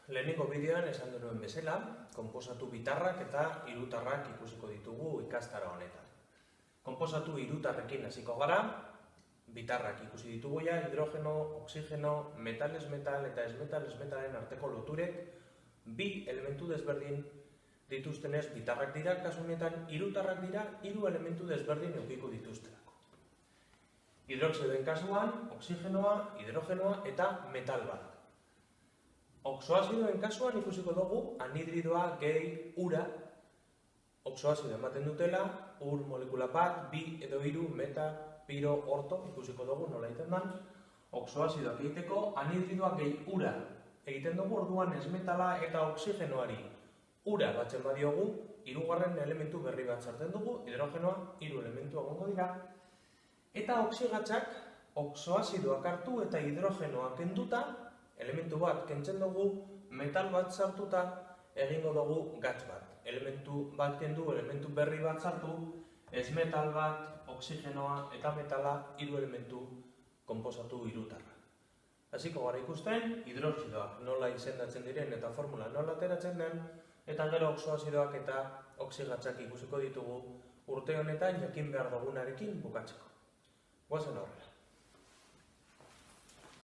Lehenengo bideoan esan duen bezala, konposatu bitarrak eta hirutarrak ikusiko ditugu ikastaro honetan. Konposatu hirutarrekin hasiko gara, bitarrak ikusi ditugu ja, hidrogeno, oksigeno, metal-esmetal eta esmetal-esmetalen arteko loturek bi elementu desberdin dituztenez bitarrak dira, kasu honetan hirutarrak dira, hiru elementu desberdin edukiko dituztelako. Hidroxidoen kasuan, oksigenoa, hidrogenoa eta metal bat. Oxoazidoen kasuan ikusiko dugu anhidridoa gehi ura. Oxoazido ematen dutela, ur molekula bat, bi edo hiru meta, piro, orto, ikusiko dugu nola egiten den. Oxoazidoak egiteko anhidridoa gehi ura egiten dugu, orduan esmetala eta oksigenoari ura batzen badiogu, hirugarren elementu berri bat sartzen dugu, hidrogenoa, hiru elementu egongo dira. Eta oxigatzak oxoazidoak hartu eta hidrogenoa kenduta, elementu bat kentzen dugu, metal bat sartuta, egingo dugu gatz bat. Elementu bat kendu, elementu berri bat sartu, esmetal bat, oksigenoa eta metala, hiru elementu konposatu hirutarra. Hasiko gara ikusten, hidroxidoak nola izendatzen diren eta formula nola ateratzen den, eta gero oxoazidoak eta oxigatzak ikusiko ditugu urte honetan jakin behar dugunarekin bukatzeko. Goazen aurrera.